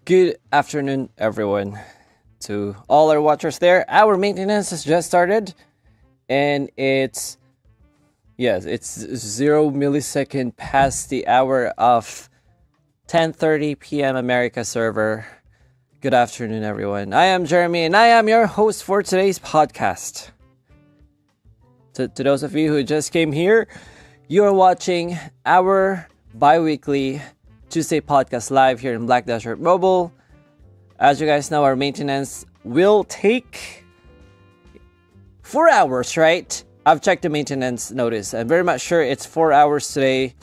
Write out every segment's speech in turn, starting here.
Good afternoon, everyone. To all our watchers there, our maintenance has just started, and it's 0 millisecond past the hour of 10:30 p.m. America server. Good afternoon, everyone. I am Jeremy, and I am your host for today's podcast. To those of you who just came here, you are watching our bi-weekly Tuesday podcast live here in Black Desert Mobile. As you guys know, our maintenance will take 4 hours, right? I've checked the maintenance notice. I'm very much sure it's 4 hours today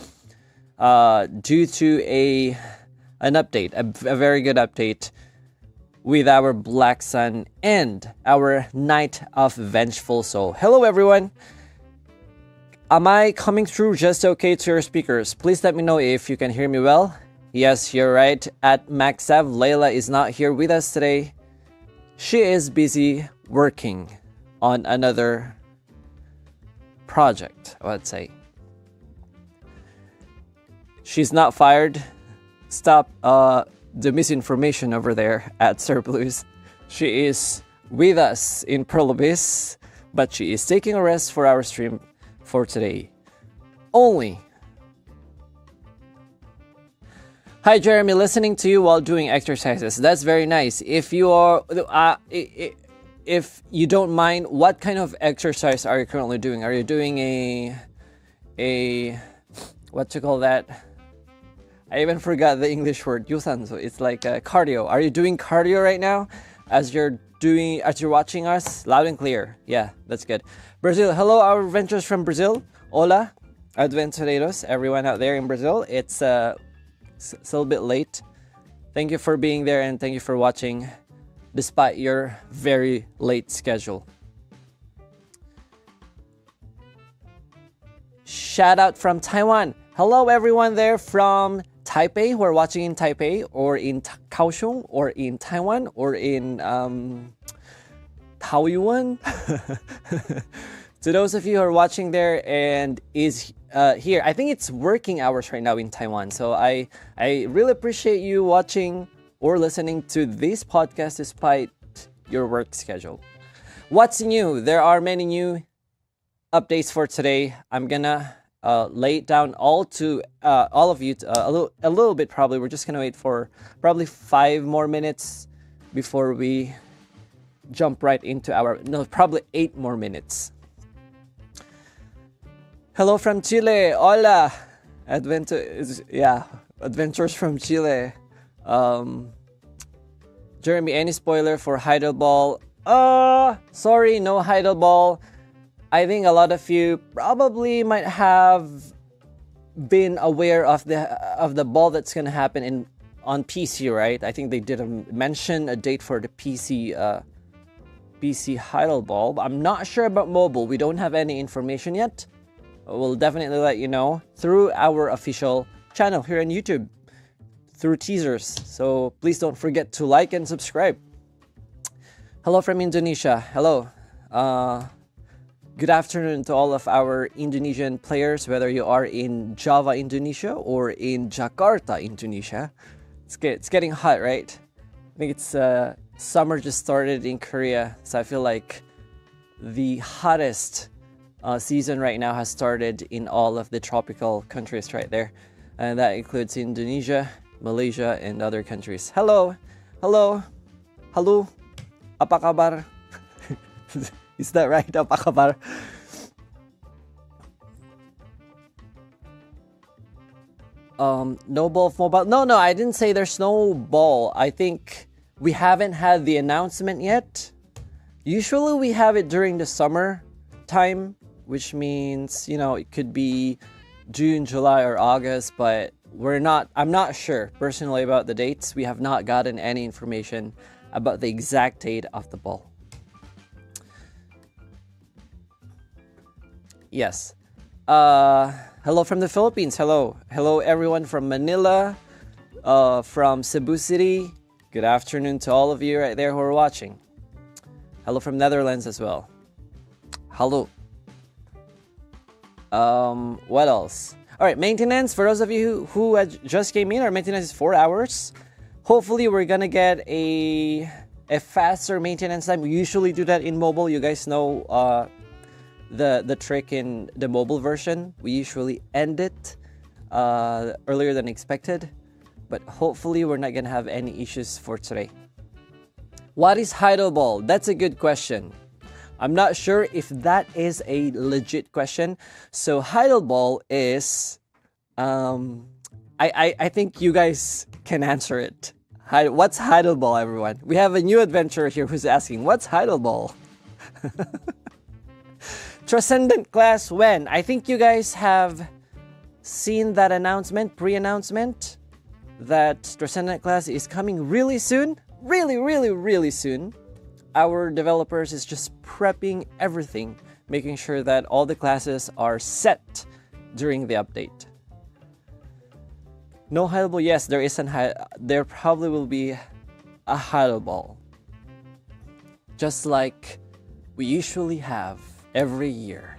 due to an update, a very good update with our Black Sun and our Night of Vengeful Soul. Hello, everyone. Am I coming through just okay to your speakers? Please let me know if you can hear me well. Yes, you're right. At Maxev, Layla is not here with us today. She is busy working on another project, I would say. She's not fired. Stop the misinformation over there at Sir Blues. She is with us in Pearl Abyss, but she is taking a rest for our stream for today only. Hi Jeremy, listening to you while doing exercises. That's very nice. If you are if you don't mind, what kind of exercise are you currently doing? Are you doing a what you call that? I even forgot the English word. Yusanso. It's like cardio. Are you doing cardio right now as you're watching us? Loud and clear. Yeah, that's good. Brazil. Hello, our adventures from Brazil. Hola, adventureros, everyone out there in Brazil. It's still a bit late. Thank you for being there and thank you for watching despite your very late schedule. Shout out from Taiwan. Hello everyone there from Taipei who are watching in Taipei or in Kaohsiung or in Taiwan or in Taoyuan. To those of you who are watching there and is here, I think it's working hours right now in Taiwan. So I really appreciate you watching or listening to this podcast despite your work schedule. What's new? There are many new updates for today. I'm gonna lay it down all of you a little bit. Probably we're just gonna wait for probably 5 more minutes before we jump right into probably 8 more minutes. Hello from Chile. Hola. Adventures from Chile. Jeremy, any spoiler for Heidelball? Sorry, no Heidelball. I think a lot of you probably might have been aware of the ball that's gonna happen on PC, right? I think they did mention a date for the PC Heidelball. I'm not sure about mobile. We don't have any information yet. We'll definitely let you know through our official channel here on YouTube, through teasers. So please don't forget to like and subscribe. Hello from Indonesia. Hello. Good afternoon to all of our Indonesian players, whether you are in Java, Indonesia or in Jakarta, Indonesia. It's getting hot, right? I think it's summer just started in Korea, so I feel like the hottest season right now has started in all of the tropical countries right there, and that includes Indonesia, Malaysia, and other countries. Hello, apa kabar? Is that right? Apa kabar? No ball of mobile. No, I didn't say there's no ball. I think we haven't had the announcement yet. Usually we have it during the summer time, which means, it could be June, July, or August, but I'm not sure personally about the dates. We have not gotten any information about the exact date of the ball. Yes. Hello from the Philippines. Hello everyone from Manila, from Cebu City. Good afternoon to all of you right there who are watching. Hello from Netherlands as well. Hello. What else? All right, maintenance. For those of you who just came in, our maintenance is 4 hours. Hopefully, we're gonna get a faster maintenance time. We usually do that in mobile. You guys know the trick in the mobile version. We usually end it earlier than expected, but hopefully we're not gonna have any issues for today. What is Heidelball? That's a good question. I'm not sure if that is a legit question. So Heidelball is, I think you guys can answer it. What's Heidelball, everyone? We have a new adventurer here who's asking, what's Heidelball? Transcendent class when? I think you guys have seen that announcement, pre-announcement, that Transcendent class is coming really soon. Really soon. Our developers is just prepping everything, making sure that all the classes are set during the update. No Heidelball? Yes, there is there probably will be a Heidelball. Just like we usually have every year.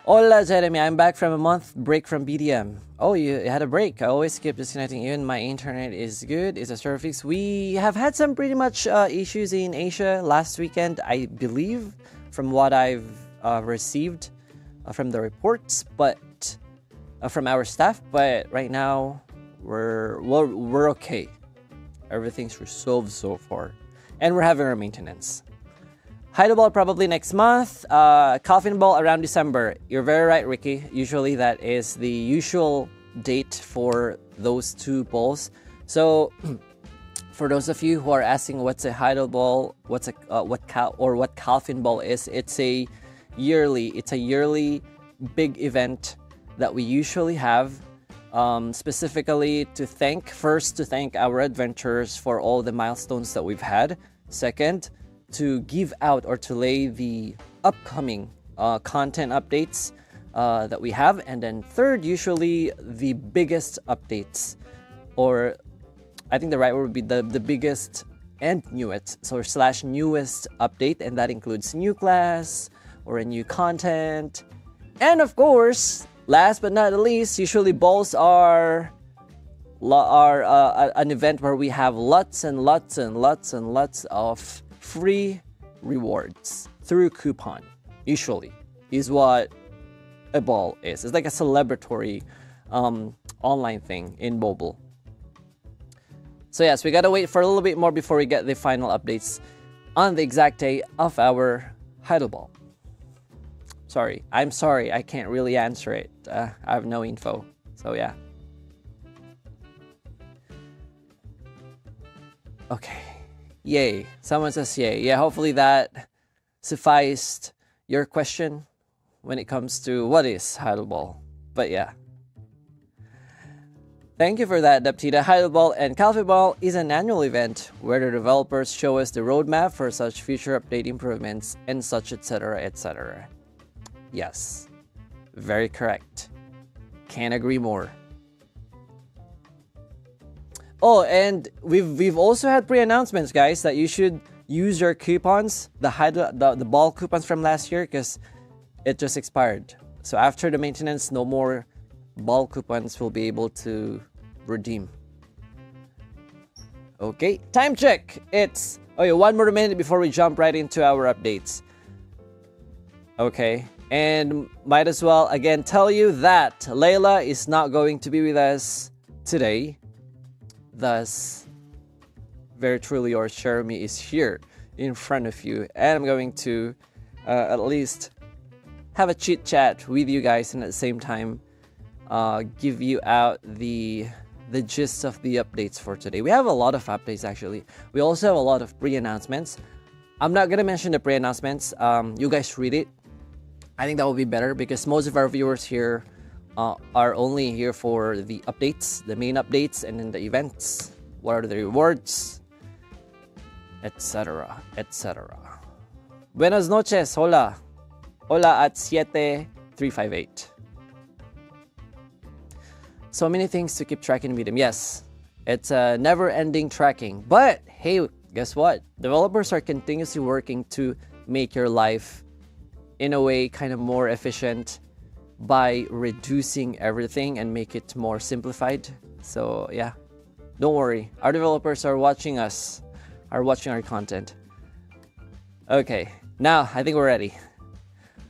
Hola, Jeremy. I'm back from a month break from BDM. Oh, you had a break. I always keep disconnecting. Even my internet is good. It's a server fix. We have had some pretty much issues in Asia last weekend, I believe, from what I've received from the reports, but from our staff. But right now, we're okay. Everything's resolved so far, and we're having our maintenance. Heidelball probably next month. Coffin Ball around December. You're very right, Ricky. Usually that is the usual date for those two balls. So, for those of you who are asking what's a Heidelball, what Coffin Ball is, it's a yearly big event that we usually have, specifically to thank our adventurers for all the milestones that we've had. Second, to give out or to lay the upcoming content updates that we have, and then third, usually the biggest updates, or I think the right word would be the biggest and newest, so /newest update, and that includes new class or a new content, and of course, last but not least, usually balls are an event where we have lots of free rewards through coupon. Usually is what a ball is. It's like a celebratory online thing in mobile. So yes, we gotta wait for a little bit more before we get the final updates on the exact day of our Heidelball. I'm sorry, I can't really answer it. I have no info. So yeah. Okay. Yay. Someone says yay. Yeah, hopefully that sufficed your question when it comes to what is Heidelball. But yeah. Thank you for that, Daptida. Heidelball and Calvi Ball is an annual event where the developers show us the roadmap for such future update improvements and such etc. etc. Yes. Very correct. Can't agree more. Oh, and we've also had pre-announcements, guys, that you should use your coupons, the ball coupons from last year, because it just expired. So after the maintenance, no more ball coupons will be able to redeem. Okay, time check. It's 1 more minute before we jump right into our updates. Okay, and might as well again tell you that Layla is not going to be with us today. Thus, very truly yours, Jeremy, is here in front of you, and I'm going to at least have a chit chat with you guys, and at the same time give you out the gist of the updates for today. We have a lot of updates actually. We also have a lot of pre-announcements. I'm not gonna mention the pre-announcements. You guys read it. I think that will be better because most of our viewers here are only here for the updates, the main updates, and then the events. What are the rewards, etc. etc. Buenas noches, hola at 7358. So many things to keep tracking with them. Yes, it's a never-ending tracking. But hey, guess what? Developers are continuously working to make your life in a way kind of more efficient by reducing everything and make it more simplified. So yeah, don't worry, our developers are watching us, are watching our content. Okay, now I think we're ready.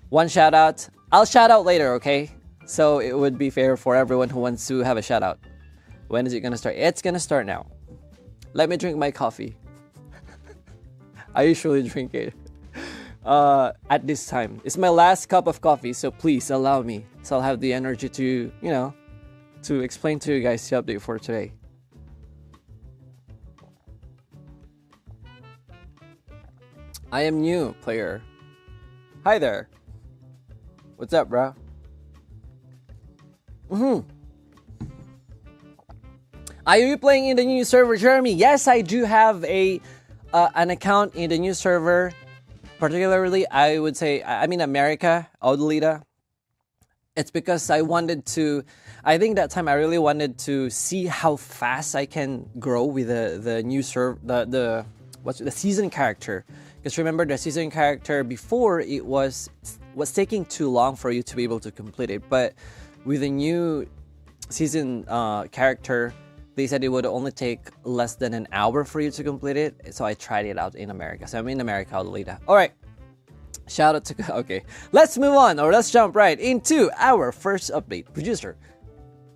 One shout out. I'll shout out later, okay? So it would be fair for everyone who wants to have a shout out. When is it gonna start? It's gonna start now. Let me drink my coffee. I usually drink it at this time. It's my last cup of coffee, so please allow me. So I'll have the energy to, to explain to you guys the update for today. I am new player. Hi there. What's up, bro? Are you playing in the new server, Jeremy? Yes, I do have an account in the new server. Particularly, I would say, America, Odalita. It's because I wanted to, I think that time I really wanted to see how fast I can grow with the new server, the season character. Because remember, the season character before, it was taking too long for you to be able to complete it. But with the new season character, they said it would only take less than an hour for you to complete it. So I tried it out in America. So I'm in America, Odalita. All right. Shout out to... Okay. Let's move on, or let's jump right into our first update. Producer,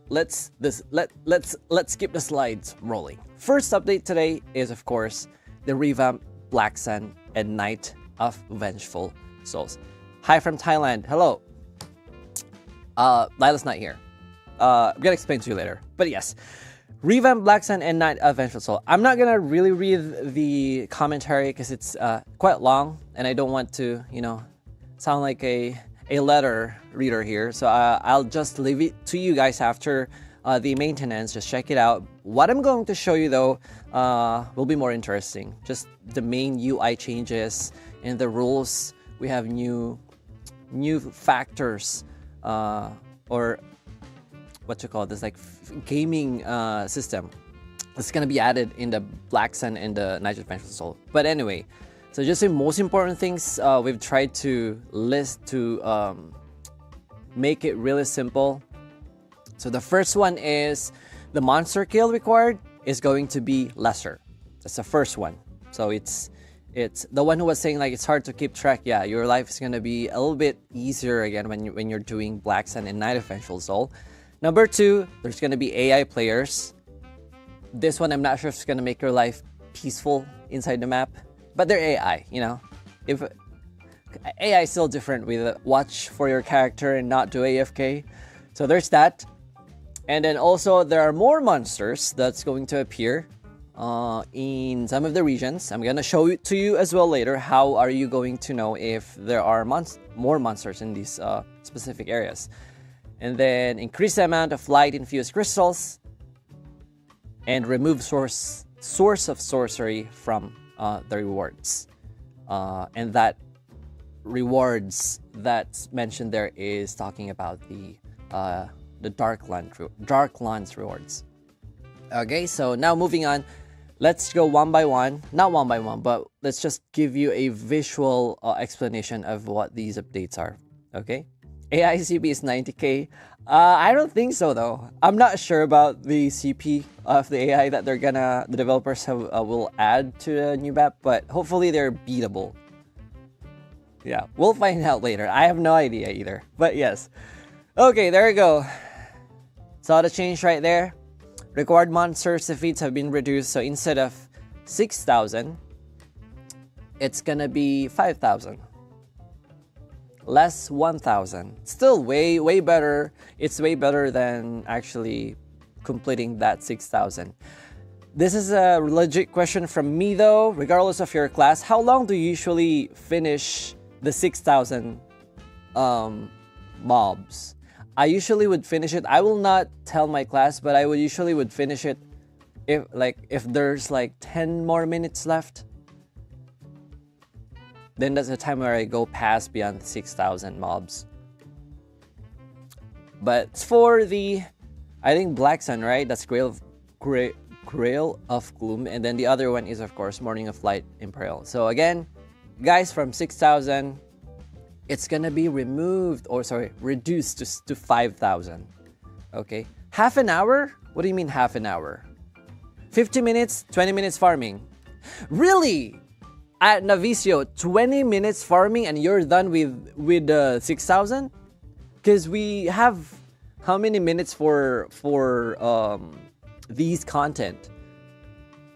let's keep the slides rolling. First update today is, of course, the revamped Black Sun and Night of Vengeful Souls. Hi from Thailand. Hello. Lila's not here. I'm gonna explain to you later. But yes, revamped Black Sun and Night of Vengeful Soul. I'm not gonna really read the commentary because it's quite long, and I don't want to, sound like a letter reader here. So I'll just leave it to you guys after the maintenance. Just check it out. What I'm going to show you though will be more interesting. Just the main UI changes and the rules. We have new factors or what you call this, like gaming system. It's gonna be added in the Black Sun and the Night of Vengeful Soul. But anyway, so just the most important things we've tried to list to make it really simple. So the first one is the monster kill required is going to be lesser. That's the first one. So it's the one who was saying like it's hard to keep track. Yeah, your life is gonna be a little bit easier again when you're doing Black Sun and Night of Vengeful Soul. Number two, there's gonna be AI players. This one I'm not sure if it's gonna make your life peaceful inside the map, but they're AI, If AI is still different with watch for your character and not do AFK. So there's that. And then also there are more monsters that's going to appear in some of the regions. I'm gonna show it to you as well later. How are you going to know if there are more monsters in these specific areas? And then increase the amount of light infused crystals and remove source of sorcery from the rewards. And that rewards that's mentioned there is talking about the Darklands rewards. Okay, so now moving on, let's go one by one. Not one by one, but let's just give you a visual explanation of what these updates are. Okay, AI CP is 90k. I don't think so though. I'm not sure about the CP of the AI that the developers will add to the new map, but hopefully they're beatable. Yeah, we'll find out later. I have no idea either, but yes. Okay, there you go. Saw the change right there. Required monsters defeats have been reduced, so instead of 6,000, it's gonna be 5,000. Less 1,000. Still way better. It's way better than actually completing that 6,000. This is a legit question from me though. Regardless of your class, how long do you usually finish the 6,000 mobs? I usually would finish it. I will not tell my class, but I would usually finish it if there's like 10 more minutes left. Then that's the time where I go past beyond 6,000 mobs. But for the, I think Black Sun, right? That's Grail of Gloom, and then the other one is of course Morning of Light Imperial. So again, guys, from 6,000 it's gonna be removed, or sorry, reduced to 5,000. Okay, half an hour? What do you mean half an hour? 50 minutes, 20 minutes farming. Really? At Navicio, 20 minutes farming and you're done with 6,000? Because we have how many minutes for these content?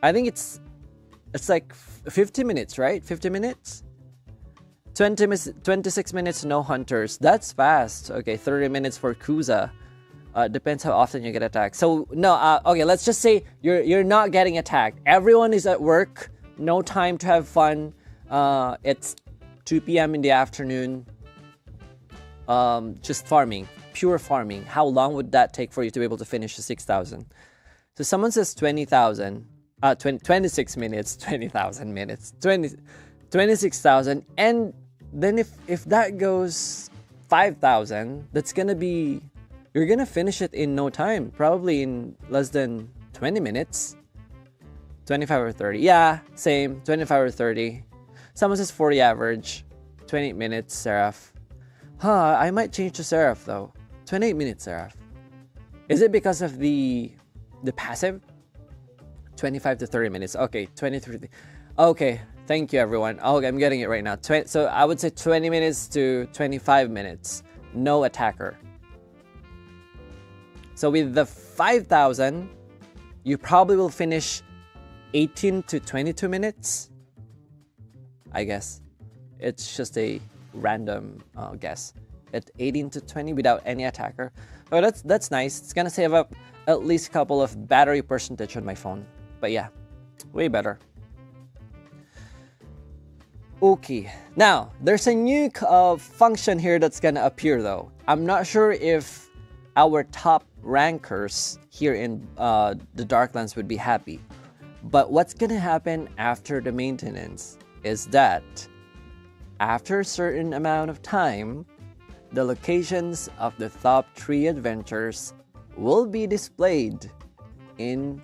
I think it's like 50 minutes, right? 50 minutes? 26 minutes, no hunters. That's fast. Okay, 30 minutes for Kuza. Depends how often you get attacked. So no, okay, let's just say you're not getting attacked. Everyone is at work. No time to have fun. It's 2 p.m. in the afternoon. Just farming, pure farming. How long would that take for you to be able to finish the 6,000? So someone says 20,000. 26 minutes, 20,000 minutes, 26,000, and then if that goes 5,000, that's gonna be, you're gonna finish it in no time, probably in less than 20 minutes, 25 or 30. Yeah, same, 25 or 30. Someone says 40 average, 28 minutes, Seraph. I might change to Seraph though. 28 minutes, Seraph. Is it because of the passive? 25 to 30 minutes. Okay, 23. Okay, thank you everyone. Okay, I'm getting it right now. So I would say 20 minutes to 25 minutes. No attacker. So with the 5,000, you probably will finish 18 to 22 minutes. I guess. It's just a random guess. At 18 to 20 without any attacker. Oh, that's nice. It's gonna save up at least a couple of battery percentage on my phone. But yeah, way better. Okay, now there's a new function here that's gonna appear though. I'm not sure if our top rankers here in the Darklands would be happy. But what's gonna happen after the maintenance is that after a certain amount of time, the locations of the top 3 adventures will be displayed in,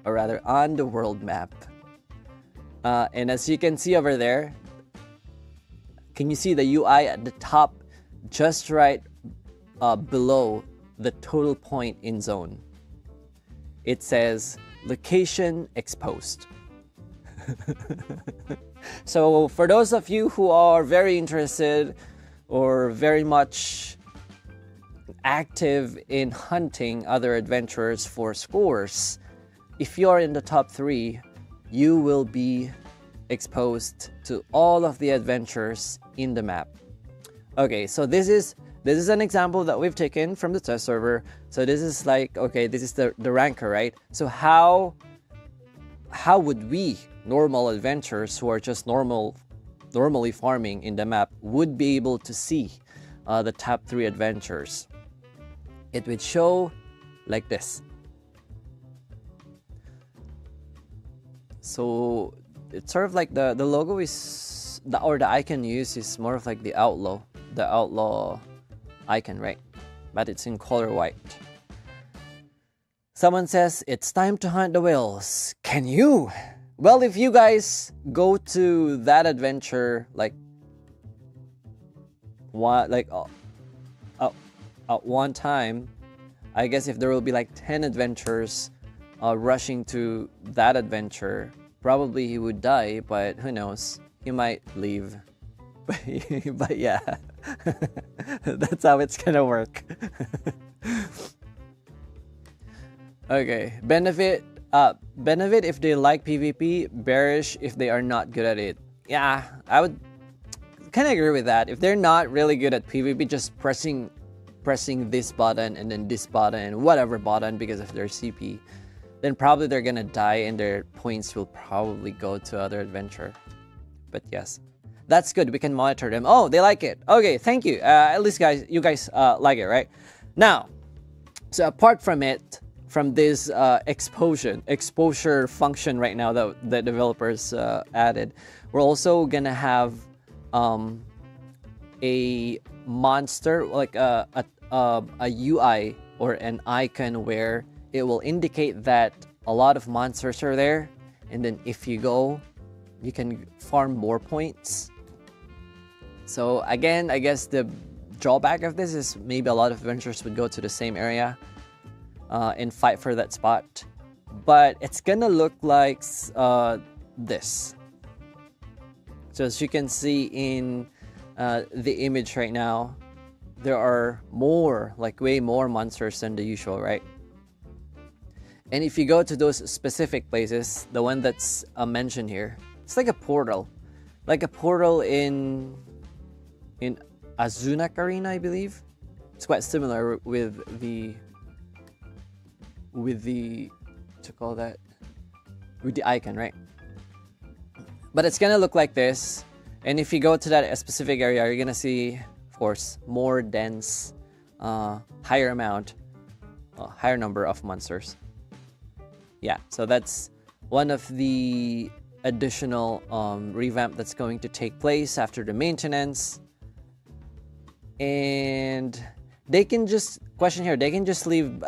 or rather on the world map. And as you can see over there, can you see the UI at the top just right below the total point in zone? It says location exposed. So for those of you who are very interested or very much active in hunting other adventurers for scores, if you're in the top 3, you will be exposed to all of the adventures in the map. Okay, so this is an example that we've taken from the test server. So this is like, okay, this is the ranker, right? So how would we, normal adventurers who are just normally farming in the map, would be able to see the top 3 adventures? It would show like this. So it's sort of like the logo is, or the icon used is more of like the outlaw icon, right? But it's in color white. Someone says it's time to hunt the whales. Can you? Well, if you guys go to that adventure like at one time, I guess if there will be like 10 adventurers rushing to that adventure, probably he would die, but who knows, he might leave. But yeah, that's how it's gonna work. Okay, benefit if they like PvP, bearish if they are not good at it. Yeah, I would kind of agree with that. If they're not really good at PvP, just pressing this button and then this button and whatever button because of their CP, then probably they're gonna die and their points will probably go to other adventure. But yes, that's good. We can monitor them. Oh, they like it. Okay, thank you. At least you guys like it, right? Now, so apart from it, from this exposure function right now that the developers added, we're also gonna have a monster, like a UI or an icon where it will indicate that a lot of monsters are there, and then if you go, you can farm more points. So again, I guess the drawback of this is maybe a lot of adventurers would go to the same area and fight for that spot. But it's gonna look like this. So as you can see in the image right now, there are more, like way more monsters than the usual, right? And if you go to those specific places, the one that's mentioned here, it's like a portal. Like a portal in Azunak Arena, I believe. It's quite similar with the to call that, with the icon, right? But it's gonna look like this, and if you go to that specific area, you're gonna see, of course, more dense, higher number of monsters. Yeah, so that's one of the additional revamp that's going to take place after the maintenance. And they can just they can just leave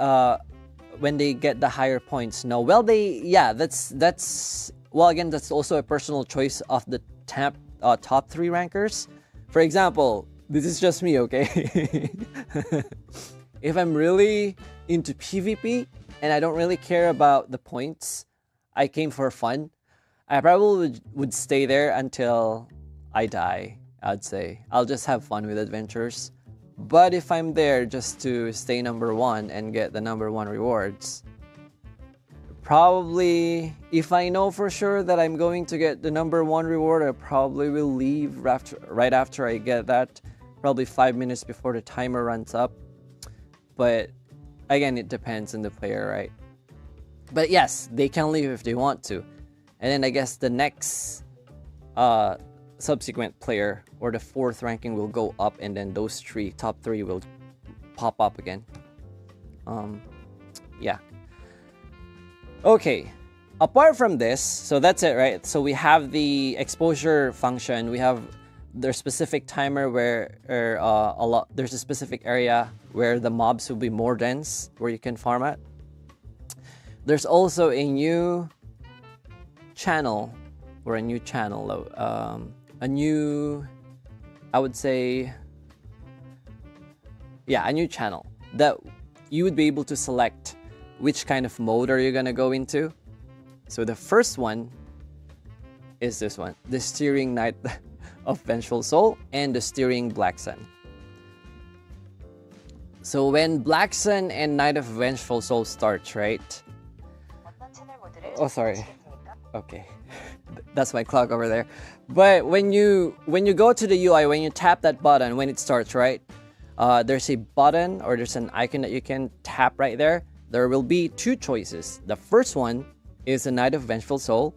when they get the higher points. No, well, that's well, again, that's also a personal choice of the top 3 rankers. For example, this is just me, okay? If I'm really into PvP and I don't really care about the points, I came for fun, I probably would stay there until I die. I'd say I'll just have fun with adventures. But if I'm there just to stay number 1 and get the number 1 rewards, probably, if I know for sure that I'm going to get the number 1 reward, I probably will leave right after I get that, probably 5 minutes before the timer runs up. But again, it depends on the player, right? But yes, they can leave if they want to. And then I guess the next subsequent player, or the 4th ranking, will go up, and then those top 3 will pop up again. Yeah. Okay, apart from this, so that's it, right? So we have the exposure function. We have their specific timer where there's a specific area where the mobs will be more dense, where you can farm at. There's also a new channel, or a new I would say, yeah, a new channel that you would be able to select which kind of mode are you gonna go into. So the first one is this one, the Steering Knight of Vengeful Soul and the Steering Black Sun. So when Black Sun and Knight of Vengeful Soul starts, right? Oh, sorry. Okay, that's my clock over there. But when you go to the UI, when you tap that button, when it starts, right? There's a button, or there's an icon that you can tap right there. There will be 2 choices. The first one is the Knight of Vengeful Soul.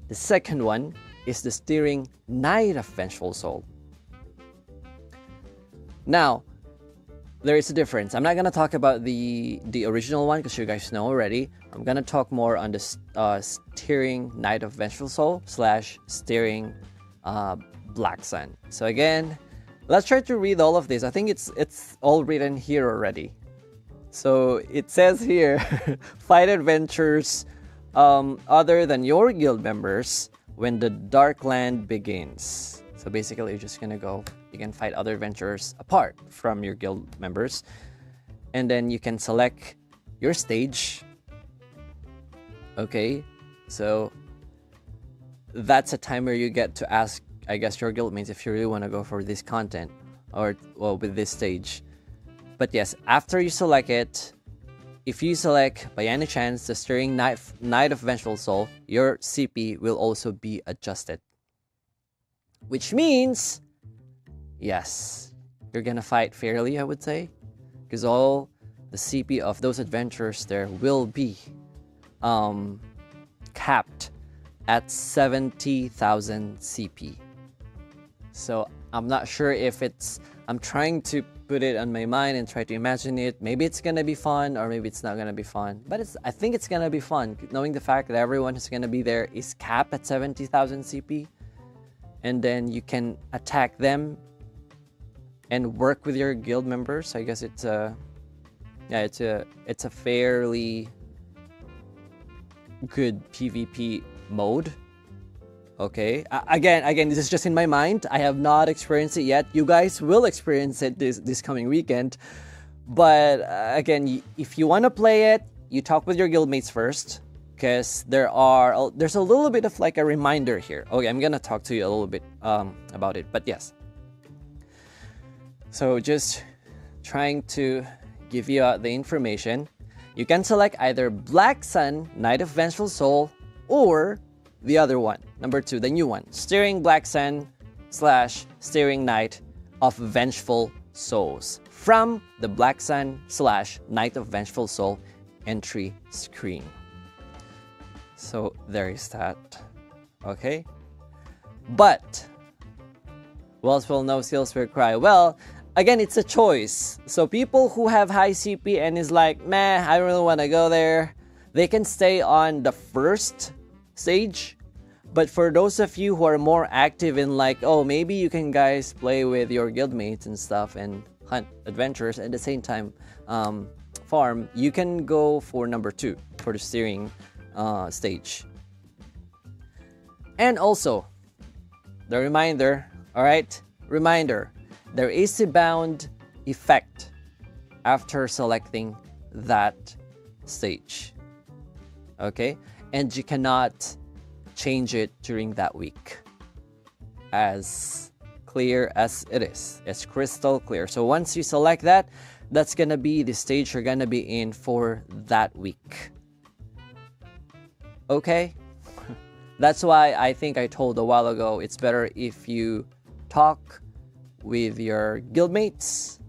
The second one is the Steering Knight of Vengeful Soul. Now, there is a difference. I'm not gonna talk about the original one because you guys know already. I'm gonna talk more on the Steering Knight of Vengeful Soul / Steering Black Sun. So again, let's try to read all of this. I think it's all written here already. So it says here, fight adventures other than your guild members when the Darkland begins. So basically, you're just gonna go. You can fight other adventurers apart from your guild members, and then you can select your stage. Okay, so that's a time where you get to ask, I guess, your guildmates if you really want to go for this content, or well, with this stage. But yes, after you select it, if you select by any chance the Steering Knight of Vengeful Soul, your CP will also be adjusted. Which means, yes, you're gonna fight fairly, I would say, because all the CP of those adventurers there will be capped at 70,000 CP. So I'm not sure if I'm trying to put it on my mind and try to imagine it. Maybe it's gonna be fun, or maybe it's not gonna be fun. But I think it's gonna be fun, knowing the fact that everyone who's gonna be there is capped at 70,000 CP, and then you can attack them and work with your guild members. So I guess it's a fairly good PvP mode. Okay, again, this is just in my mind. I have not experienced it yet. You guys will experience it this coming weekend. But again, if you want to play it, you talk with your guildmates first, because there's a little bit of like a reminder here. Okay, I'm gonna talk to you a little bit about it. But yes, so just trying to give you the information. You can select either Black Sun, Knight of Vengeful Soul, or the other one, number 2, the new one, Steering Black Sun / Steering Knight of Vengeful Souls, from the Black Sun / Knight of Vengeful Soul entry screen. So there is that. Okay. But Wells will know, Seals will cry. Well, again, it's a choice. So people who have high CP and is like, meh, I don't really want to go there, they can stay on the first stage. But for those of you who are more active in like, oh, maybe you can guys play with your guildmates and stuff and hunt adventures at the same time farm, you can go for number 2 for the steering stage. And also, the reminder, alright, there is a bound effect after selecting that stage. Okay? And you cannot change it during that week. As clear as it is. It's crystal clear. So once you select that, that's gonna be the stage you're gonna be in for that week. Okay? That's why I think I told a while ago, it's better if you talk with your guildmates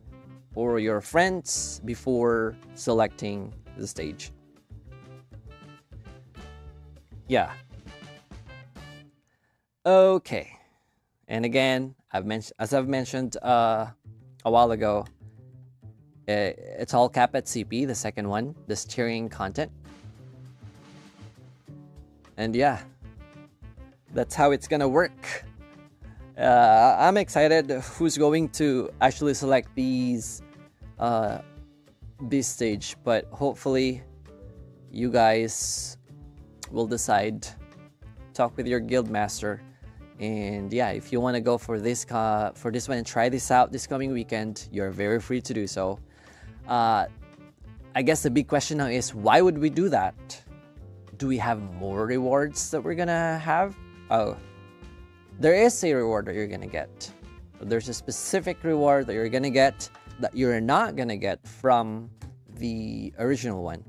or your friends before selecting the stage. Yeah. Okay. And again, as I've mentioned a while ago, it's all capped at CP, the second one, the steering content. And yeah, that's how it's gonna work. I'm excited who's going to actually select this stage, but hopefully you guys will decide, talk with your guild master, and yeah, if you want to go for this one and try this out this coming weekend, you're very free to do so. I guess the big question now is, why would we do that? Do we have more rewards that we're gonna have? Oh, there is a reward that you're gonna get. There's a specific reward that you're gonna get that you're not gonna get from the original one,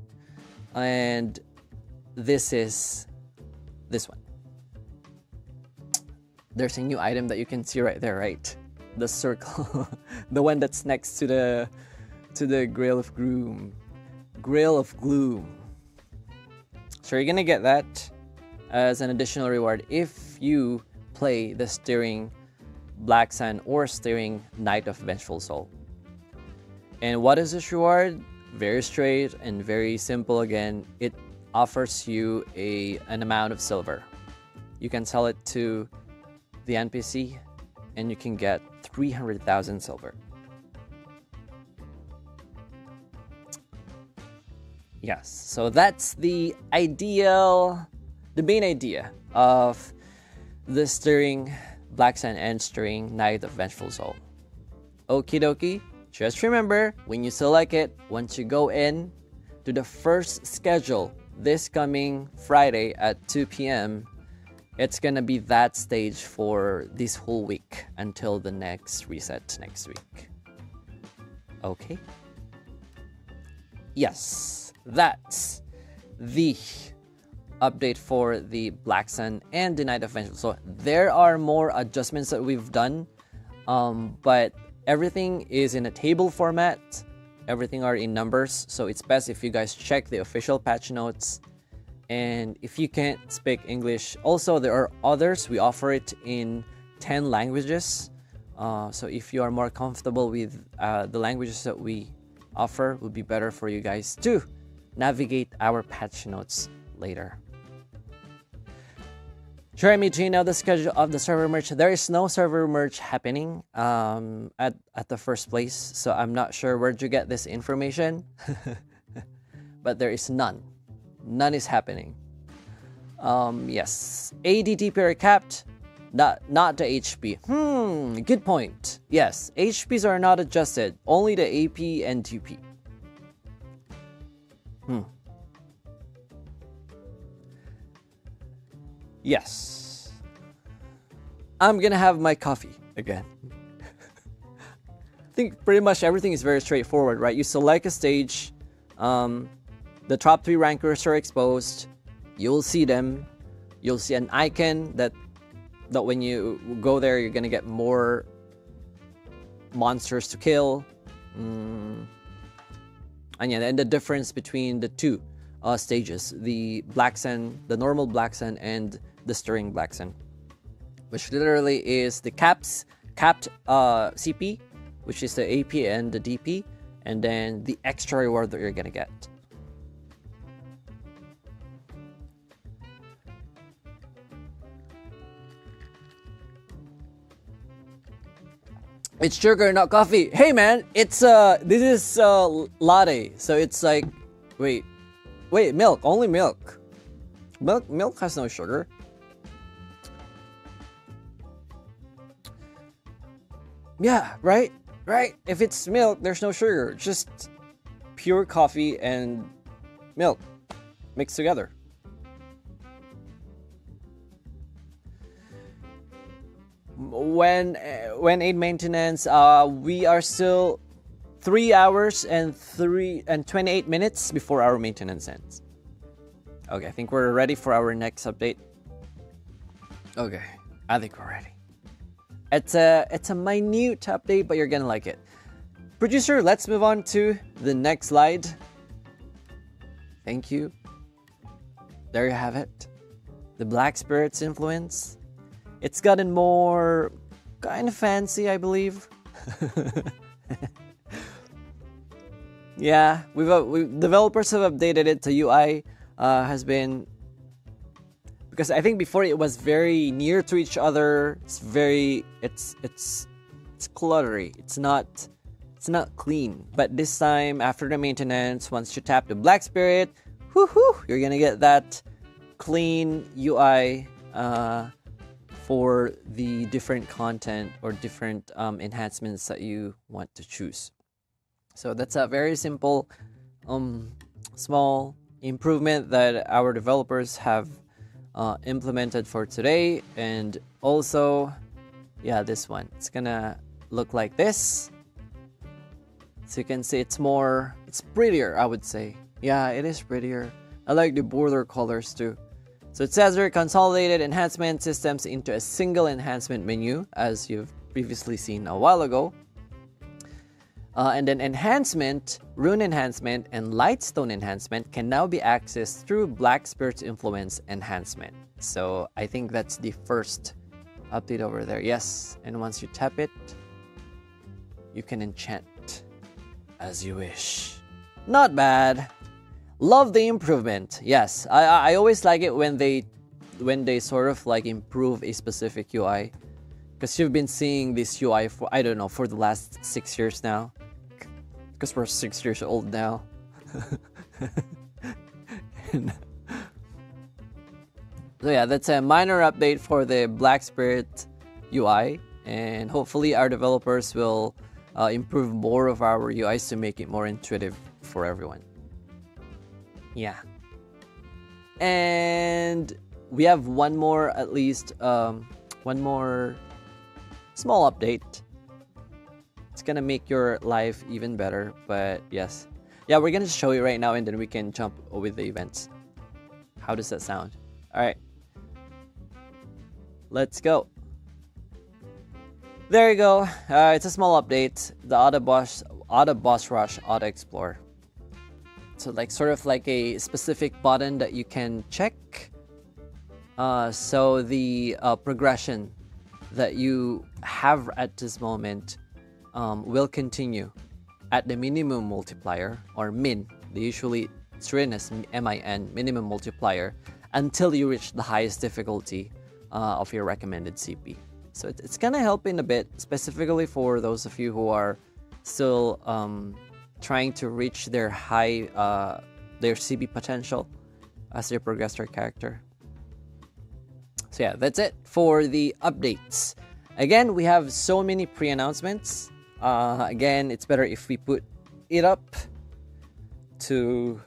and this is this one. There's a new item that you can see right there, right? The circle, the one that's next to the Grail of Gloom. Grail of Gloom. So you're gonna get that as an additional reward if you play the Steering Black Sun or Steering Knight of Vengeful Soul. And what is this reward? Very straight and very simple again. It offers you an amount of silver. You can sell it to the NPC and you can get 300,000 silver. Yes, so that's the main idea of the Steering Black Sun and Steering Knight of Vengeful Soul. Okie dokie, just remember, when you select it, once you go in to the first schedule this coming Friday at 2 p.m., it's gonna be that stage for this whole week until the next reset next week. Okay? Yes, that's the update for the Black Sun and the Knight of Vengeful Soul. There are more adjustments that we've done, but everything is in a table format. Everything are in numbers, so it's best if you guys check the official patch notes. And if you can't speak English, also there are others. We offer it in 10 languages. So if you are more comfortable with the languages that we offer, it would be better for you guys to navigate our patch notes later. Jeremy, do you know the schedule of the server merge? There is no server merge happening at the first place, so I'm not sure where'd you get this information. But there is none. None is happening. Yes, ADTP are capped, not the HP. Good point. Yes, HPs are not adjusted, only the AP and TP. Yes. I'm gonna have my coffee again. I think pretty much everything is very straightforward, right? You select a stage, the top 3 rankers are exposed, you'll see them, you'll see an icon that when you go there, you're gonna get more monsters to kill. And yeah, and the difference between the two stages, the Black Sun, the normal Black Sun, and the Stirring Black Sun, which literally is the capped CP, which is the AP and the DP, and then the extra reward that you're gonna get. It's sugar, not coffee. Hey man, it's this is latte, so it's like, wait, milk, only milk. Milk has no sugar. Yeah, right. If it's milk, there's no sugar. Just pure coffee and milk mixed together. When aid maintenance, we are still 3 hours and 28 minutes before our maintenance ends. Okay, I think we're ready for our next update. Okay, I think we're ready. It's a minute update, but you're gonna like it. Producer, let's move on to the next slide. Thank you. There you have it. The Black Spirit's influence. It's gotten more kind of fancy, I believe. Yeah, developers have updated it. The UI has been, because I think before it was very near to each other. It's cluttery. It's not clean. But this time, after the maintenance, once you tap the Black Spirit, you're gonna get that clean UI for the different content or different enhancements that you want to choose. So that's a very simple, small improvement that our developers have implemented for today. And also, yeah, this one, it's gonna look like this. So you can see it's prettier, I would say. Yeah, it is prettier. I like the border colors too. So it says there, consolidated enhancement systems into a single enhancement menu, as you've previously seen a while ago. And then enhancement, rune enhancement, and lightstone enhancement can now be accessed through Black Spirit's influence enhancement. So I think that's the first update over there. Yes, and once you tap it, you can enchant as you wish. Not bad. Love the improvement. Yes, I always like it when they sort of like improve a specific UI, because you've been seeing this UI for, I don't know, for the last 6 years now, because we're 6 years old now. So yeah, that's a minor update for the Black Spirit UI, and hopefully our developers will improve more of our UIs to make it more intuitive for everyone. Yeah. And we have one more, at least, one more small update. It's gonna make your life even better, but yes. Yeah, we're gonna show you right now and then we can jump with the events. How does that sound? Alright. Let's go. There you go. It's a small update. The Auto Boss Rush Auto Explore. So like sort of like a specific button that you can check. So the progression that you have at this moment will continue at the minimum multiplier, or min. They usually it's written as MIN, minimum multiplier, until you reach the highest difficulty of your recommended CP. So it's gonna help in a bit, specifically for those of you who are still trying to reach their high, their CP potential as they progress their character. So yeah, that's it for the updates. Again, we have so many pre-announcements. Again, it's better if we put it up to...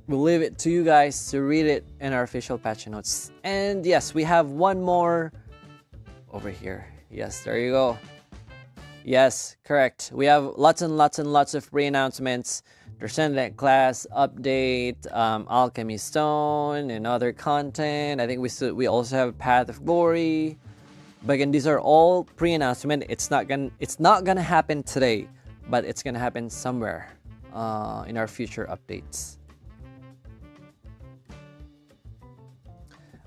We'll leave it to you guys to read it in our official patch notes. And yes, we have one more over here. Yes, there you go. Yes, correct. We have lots and lots and lots of pre-announcements. Transcendent class update, Alchemy Stone, and other content. I think we also have Path of Glory. But again, these are all pre-announcement. It's not gonna happen today, but it's gonna happen somewhere in our future updates.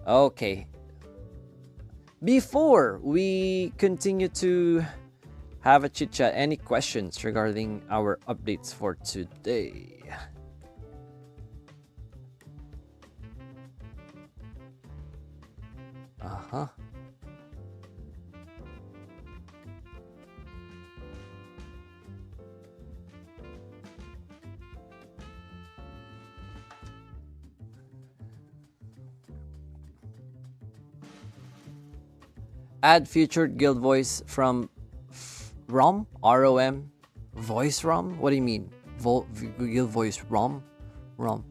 Okay. Before we continue to have a chit chat, any questions regarding our updates for today? Add featured guild voice from ROM? ROM? Voice ROM? What do you mean? Guild voice ROM? ROM.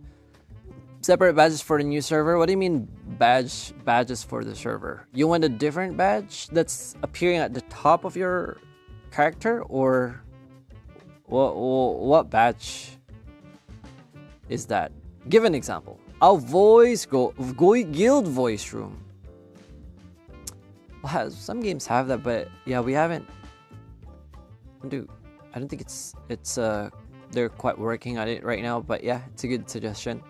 Separate badges for the new server? What do you mean badges for the server? You want a different badge that's appearing at the top of your character? Or what badge is that? Give an example. A guild voice room. Well, some games have that, but yeah, we haven't. I don't think it's they're quite working on it right now, but yeah, it's a good suggestion.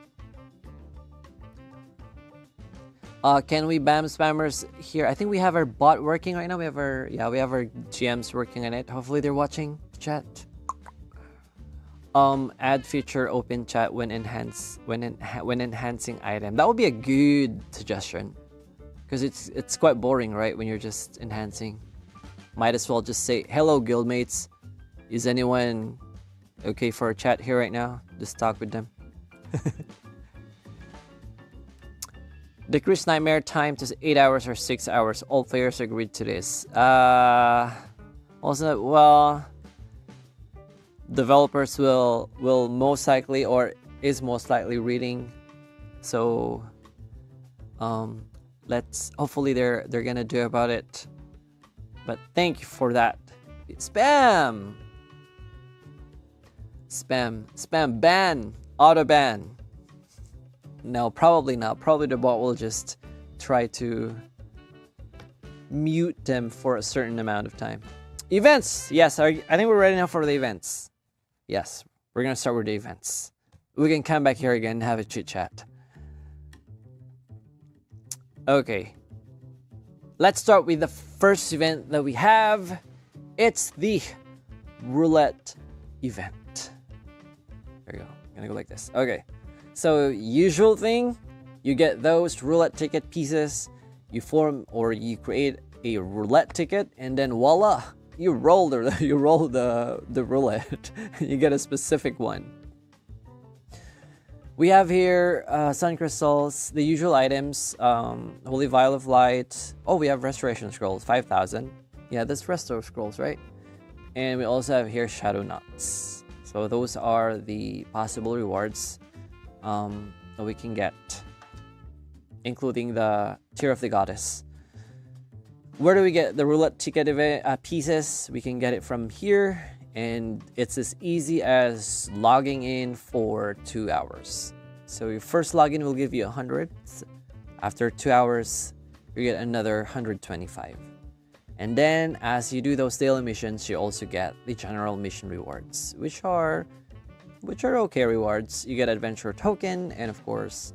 Can we ban spammers here? I think we have our bot working right now. We have our GMs working on it. Hopefully they're watching chat. Add feature open chat when enhancing item. That would be a good suggestion. Because it's quite boring, right? When you're just enhancing. Might as well just say, hello guildmates. Is anyone okay for a chat here right now? Just talk with them. Decrease nightmare time to 8 hours or 6 hours. All players agreed to this. Also, well, developers will most likely or is most likely reading. So hopefully they're gonna do about it. But thank you for that. Spam ban, auto ban. No, probably not. Probably the bot will just try to mute them for a certain amount of time. Events, yes, I think we're ready now for the events. Yes, we're gonna start with the events. We can come back here again and have a chit chat. Okay, let's start with the first event that we have. It's the roulette event. There you go. I'm gonna go like this. Okay, so usual thing, you get those roulette ticket pieces, you form or you create a roulette ticket, and then voila, you roll the roulette. You get a specific one. We have here sun crystals, the usual items, holy vial of light. Oh, we have restoration scrolls, 5,000. Yeah, that's restore scrolls, right? And we also have here shadow nuts. So those are the possible rewards that we can get, including the Tear of the Goddess. Where do we get the roulette ticket pieces? We can get it from here. And it's as easy as logging in for 2 hours. So your first login will give you 100. After 2 hours, you get another 125. And then as you do those daily missions, you also get the general mission rewards, which are okay rewards. You get adventure token and of course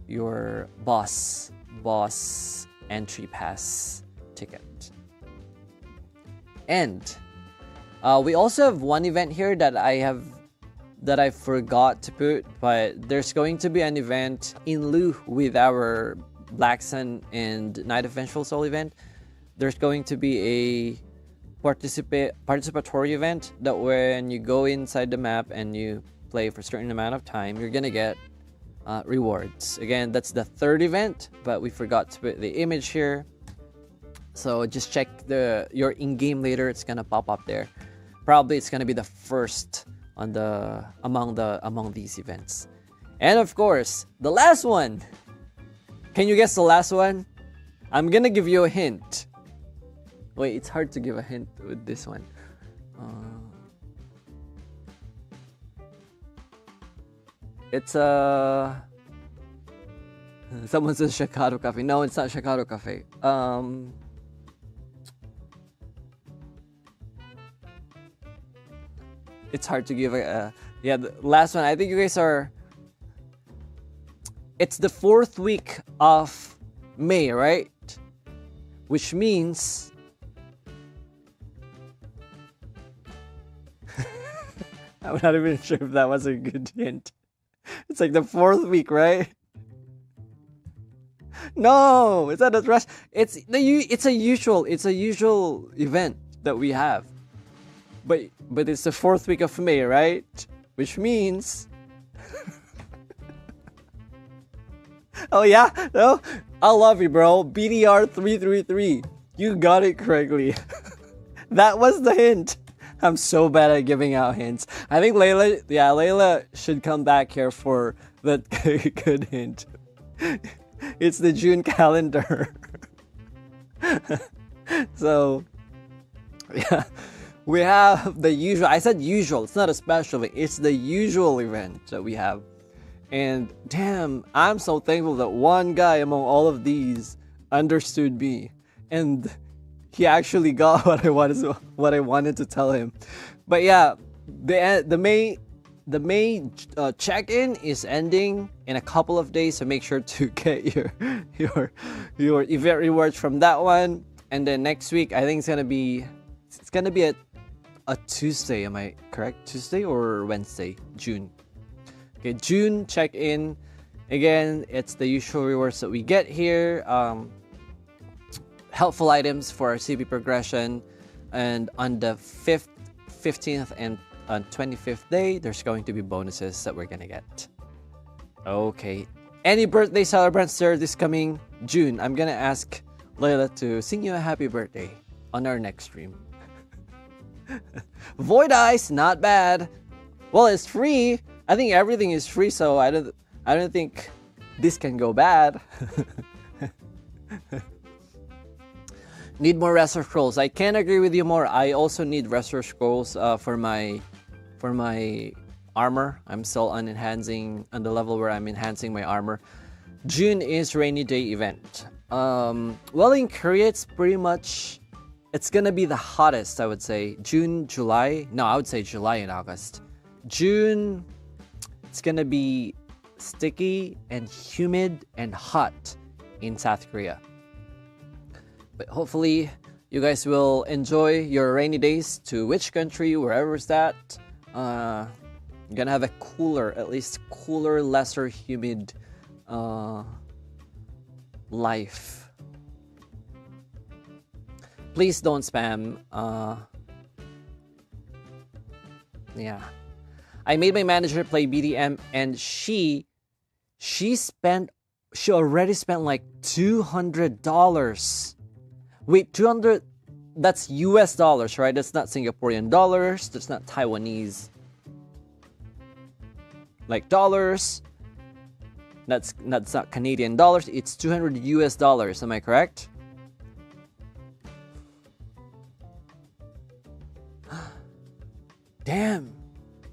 your boss entry pass ticket. And we also have one event here that I forgot to put, but there's going to be an event in lieu with our Black Sun and Night of Vengeful Soul event. There's going to be a participatory event that when you go inside the map and you play for a certain amount of time, you're gonna get rewards. Again, that's the third event, but we forgot to put the image here. So just check your in-game later. It's gonna pop up there. Probably it's gonna be the first on among these events. And of course, the last one. Can you guess the last one? I'm gonna give you a hint. Wait, it's hard to give a hint with this one. It's someone says Shakaro Cafe. No, it's not Shakaro Cafe. It's hard to give yeah, the last one. I think you guys are. It's the 4th week of May, right? Which means I'm not even sure if that was a good hint. It's like the 4th week, right? No, it's not a rush. It's a usual event that we have. But it's the 4th week of May, right? Which means oh yeah? No? I love you, bro. BDR 333. You got it correctly. That was the hint. I'm so bad at giving out hints. I think Layla should come back here for that good hint. It's the June calendar. So, yeah. We have the usual. I said usual. It's not a special event. It's the usual event that we have. And damn, I'm so thankful that one guy among all of these understood me. And he actually got what I wanted to tell him. But yeah, the May check-in is ending in a couple of days, so make sure to get your event rewards from that one. And then next week, I think it's gonna be a Tuesday. Am I correct? Tuesday or Wednesday? June. Okay, June check-in. Again, it's the usual rewards that we get here. Helpful items for our CP progression, and on the 5th, 15th, and 25th day, there's going to be bonuses that we're gonna get. Okay, any birthday celebrants there this coming June? I'm gonna ask Layla to sing you a happy birthday on our next stream. Void Ice, not bad. Well, it's free. I think everything is free, so I don't think this can go bad. Need more Resto Scrolls. I can't agree with you more. I also need Resto Scrolls for my armor. I'm still on the level where I'm enhancing my armor. June is rainy day event. Well, in Korea, it's pretty much. It's gonna be the hottest, I would say. June, July. No, I would say July and August. June, it's gonna be sticky and humid and hot in South Korea. But hopefully, you guys will enjoy your rainy days to which country, wherever it's at. You're gonna have a at least cooler, lesser humid life. Please don't spam. Yeah. I made my manager play BDM, and she already spent like $200. Wait, 200, that's US dollars, right? That's not Singaporean dollars. That's not Taiwanese like dollars. That's not Canadian dollars. It's 200 US dollars. Am I correct? Damn.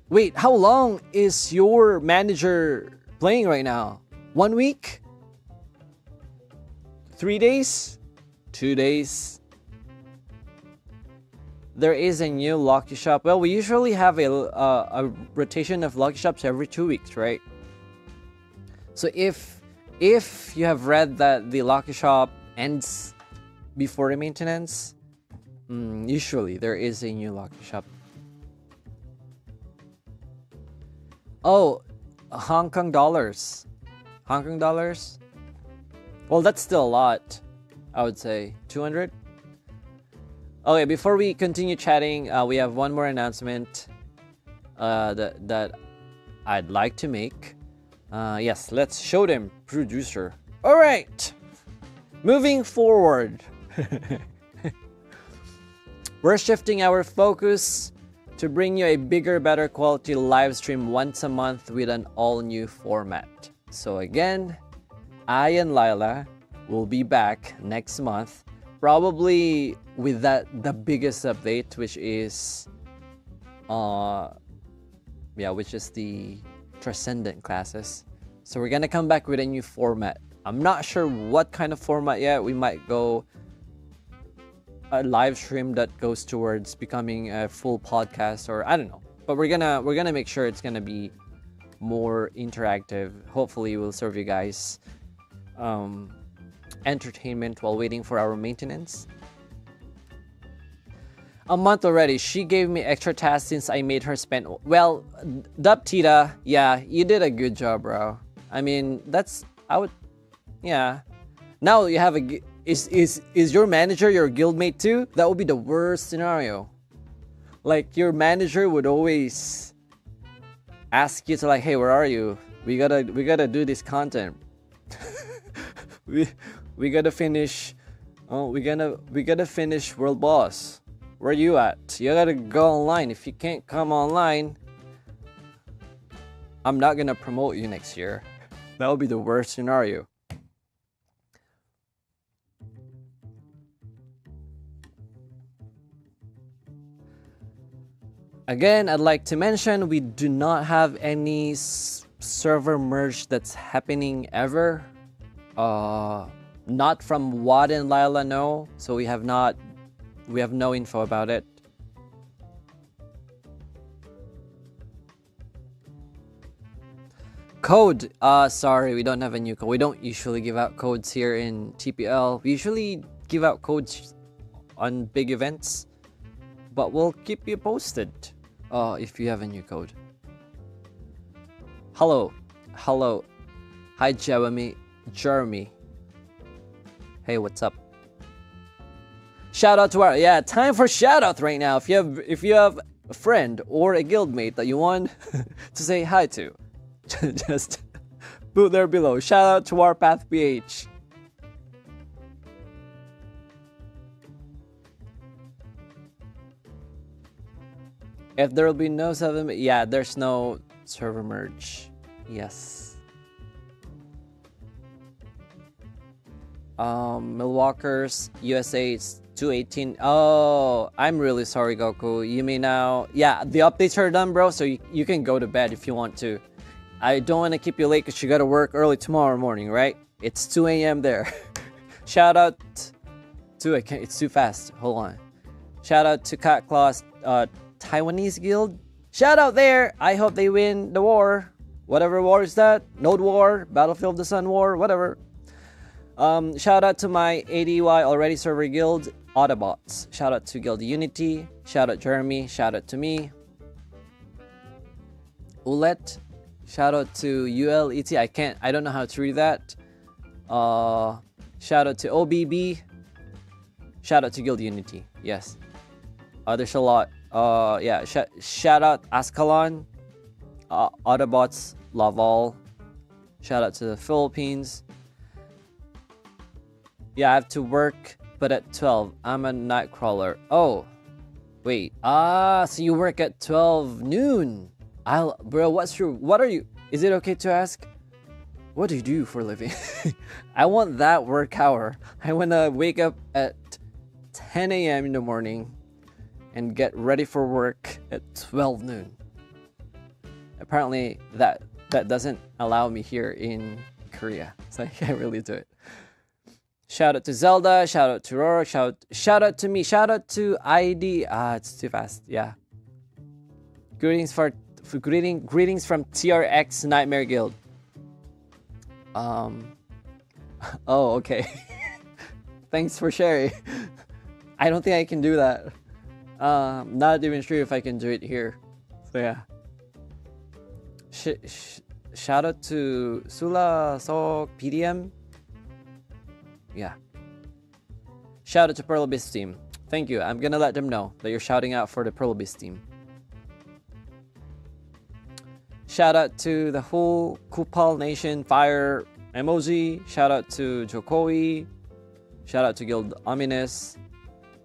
Wait, how long is your manager playing right now? 1 week? 3 days? 2 days? There is a new Lucky Shop. Well, we usually have a rotation of Lucky Shops every 2 weeks, right? So if you have read that the Lucky Shop ends before the maintenance, usually there is a new Lucky Shop. Oh, Hong Kong dollars. Hong Kong dollars? Well, that's still a lot, I would say. 200? Okay, before we continue chatting, we have one more announcement that I'd like to make. Yes, let's show them, producer. All right, moving forward. We're shifting our focus to bring you a bigger, better quality live stream once a month with an all-new format. So again, I and Lila will be back next month, probably with the biggest update, which is which is the Transcendent classes. So we're gonna come back with a new format. I'm not sure what kind of format yet. We might go a live stream that goes towards becoming a full podcast, or I don't know. But we're gonna make sure it's gonna be more interactive. Hopefully, we'll serve you guys entertainment while waiting for our maintenance. A month already. She gave me extra tasks since I made her spend. Well, Duptita, yeah, you did a good job, bro. I mean, yeah. Now you have is your manager your guildmate too? That would be the worst scenario. Like your manager would always ask you to like, hey, where are you? We gotta do this content. we gotta finish. Oh, we gotta finish World Boss. Where are you at? You gotta go online. If you can't come online, I'm not gonna promote you next year. That would be the worst scenario. Again, I'd like to mention we do not have any server merge that's happening ever. Not from Wad and Lila know, so we have no info about it. Code. Sorry, we don't have a new code. We don't usually give out codes here in TPL. We usually give out codes on big events, but we'll keep you posted if you have a new code. Hello. Hi, Jeremy. Hey, what's up? Shout out to our time for shout out right now. If you have a friend or a guildmate that you want to say hi to, just put there below. Shout out to Warpath PH. If there will be no there's no server merge. Yes. Milwaukee's USA is 218. Oh, I'm really sorry, Goku. You may now. Yeah, the updates are done, bro. So you can go to bed if you want to. I don't want to keep you late because you got to work early tomorrow morning, right? It's 2 a.m. there. Shout out to it's too fast. Hold on. Shout out to Cat Claw's Taiwanese Guild. Shout out there. I hope they win the war. Whatever war is that? Node War, Battlefield of the Sun War, whatever. Shout out to my ADY already server guild, Autobots. Shout out to Guild Unity. Shout out Jeremy. Shout out to me. Ulet. Shout out to ULET. I don't know how to read that. Shout out to OBB. Shout out to Guild Unity. Yes. There's a lot. Shout out Ascalon. Autobots. Laval. Shout out to the Philippines. Yeah, I have to work, but at 12. I'm a Nightcrawler. Oh, wait. So you work at 12 noon. Bro, what are you? Is it okay to ask? What do you do for a living? I want that work hour. I want to wake up at 10 a.m. in the morning and get ready for work at 12 noon. Apparently, that doesn't allow me here in Korea, so I can't really do it. Shout out to Zelda, shout out to Roro, shout out to me, shout out to ID. It's too fast. Yeah. Greetings from TRX Nightmare Guild. Oh, okay. Thanks for sharing. I don't think I can do that. Not even sure if I can do it here. So yeah. Shout out to Sula Sok PDM. Yeah. Shout out to Pearl Abyss team. Thank you. I'm gonna let them know that you're shouting out for the Pearl Abyss team. Shout out to the whole Kupal Nation Fire emoji. Shout out to Jokoi. Shout out to Guild Ominous.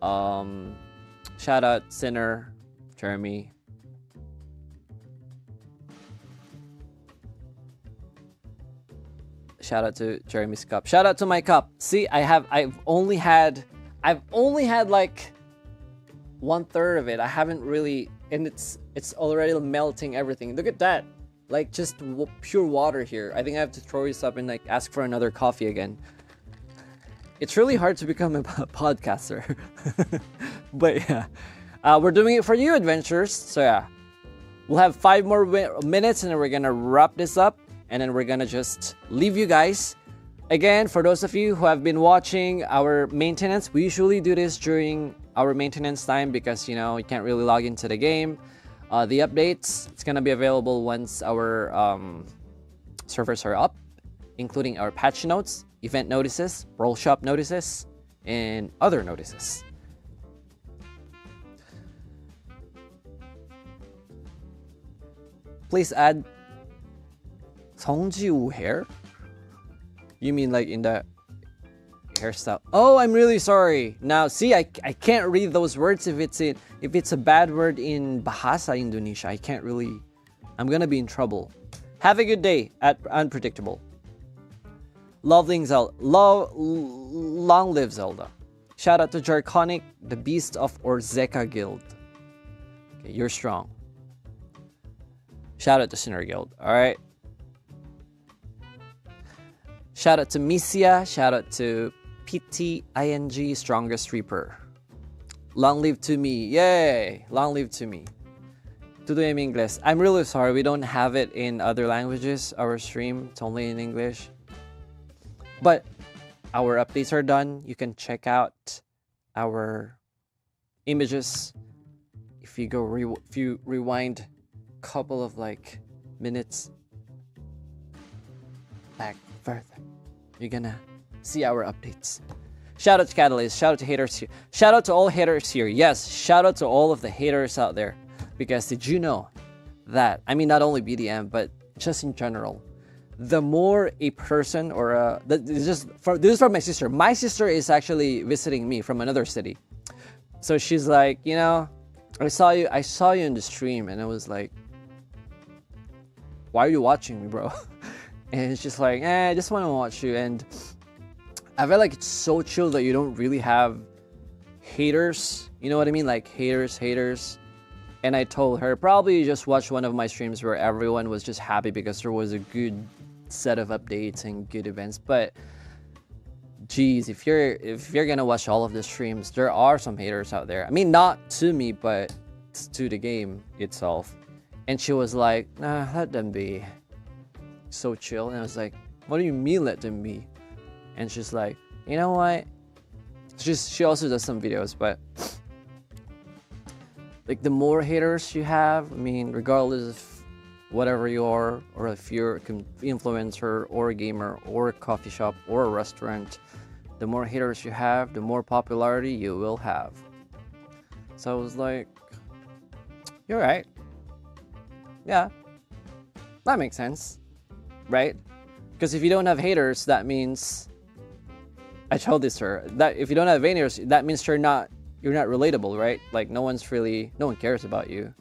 Shout out Sinner, Jeremy. Shout out to Jeremy's cup. Shout out to my cup. See, I've only had like 1/3 of it. I haven't really, and it's already melting everything. Look at that. Like just pure water here. I think I have to throw this up and like ask for another coffee again. It's really hard to become a podcaster. But yeah, we're doing it for you, adventurers. So yeah, we'll have 5 more minutes and then we're gonna wrap this up. And then we're gonna just leave you guys. Again, for those of you who have been watching our maintenance, we usually do this during our maintenance time because, you know, you can't really log into the game. The updates, it's gonna be available once our servers are up, including our patch notes, event notices, World Shop notices, and other notices. Please add Songjiwoo hair? You mean like in the hairstyle? Oh, I'm really sorry. Now, see, I can't read those words if it's a bad word in Bahasa Indonesia. I can't really. I'm gonna be in trouble. Have a good day at Unpredictable. Long live Zelda. Shout out to Jarkonic, the Beast of Orzeka Guild. Okay, you're strong. Shout out to Sinner Guild. All right. Shout out to Misia, shout out to PTING, Strongest Reaper. Long live to me, yay! Long live to me. Tudo em inglés. I'm really sorry, we don't have it in other languages, our stream, it's only in English. But our updates are done. You can check out our images. If you go, if you rewind a couple of like minutes back further, you're gonna see our updates. Shout out to Catalyst, shout out to haters here. Shout out to all haters here. Yes, shout out to all of the haters out there. Because did you know that, I mean not only BDM, but just in general, the more a person or this is from my sister. My sister is actually visiting me from another city. So she's like, you know, I saw you in the stream and I was like, why are you watching me, bro? And it's just like, I just want to watch you. And I feel like it's so chill that you don't really have haters. You know what I mean? Like haters. And I told her, probably just watch one of my streams where everyone was just happy because there was a good set of updates and good events. But geez, if you're gonna watch all of the streams, there are some haters out there. I mean, not to me, but to the game itself. And she was like, nah, let them be. So chill. And I was like, what do you mean let them be? And she's like, you know what, she also does some videos, but like the more haters you have, I mean, regardless of whatever you are, or if you're an influencer or a gamer or a coffee shop or a restaurant, the more haters you have, the more popularity you will have. So I was like, you're right. Yeah, that makes sense. Right? Because if you don't have haters, that means, I told this to her, that if you don't have haters, that means you're not relatable, right? Like no one cares about you.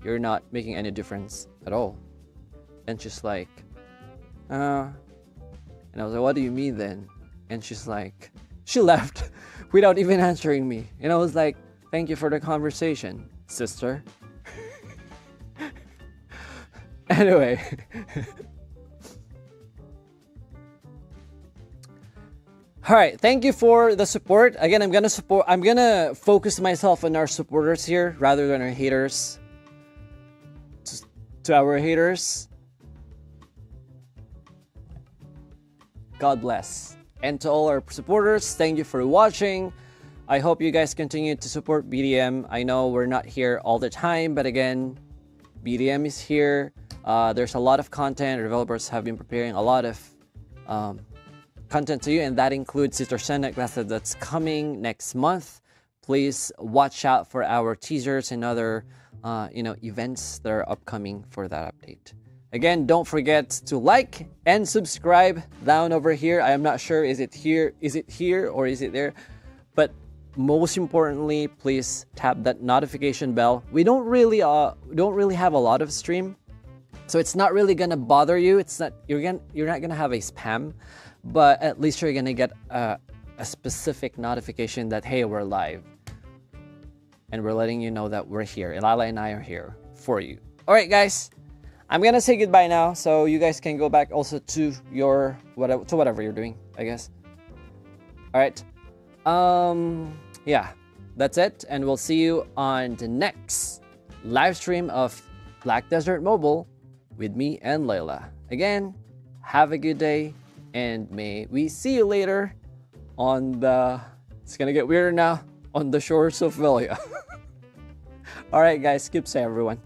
You're not making any difference at all. And she's like, and I was like, what do you mean then? And she's like, she left without even answering me. And I was like, thank you for the conversation, sister. Anyway. All right, thank you for the support. Again, I'm gonna focus myself on our supporters here rather than our haters. To our haters, God bless. And to all our supporters, thank you for watching. I hope you guys continue to support BDM. I know we're not here all the time, but again, BDM is here. There's a lot of content. Our developers have been preparing a lot of content to you, and that includes Sister Senate class that's coming next month. please watch out for our teasers and other events that are upcoming for that update. Again, don't forget to like and subscribe down over here. I am not sure, is it here or is it there? But most importantly, please tap that notification bell. We don't really have a lot of stream, so it's not really gonna bother you. You're not gonna have a spam, but at least you're gonna get a specific notification that, hey, we're live, and we're letting you know that we're here. Ilala and I are here for you. All right, guys, I'm gonna say goodbye now, so you guys can go back also to your whatever you're doing, I guess. All right. Yeah, that's it, and we'll see you on the next live stream of Black Desert Mobile with me and Layla. Again, have a good day, and may we see you later on the, it's gonna get weirder now, on the shores of Velia. Alright guys, keep safe everyone.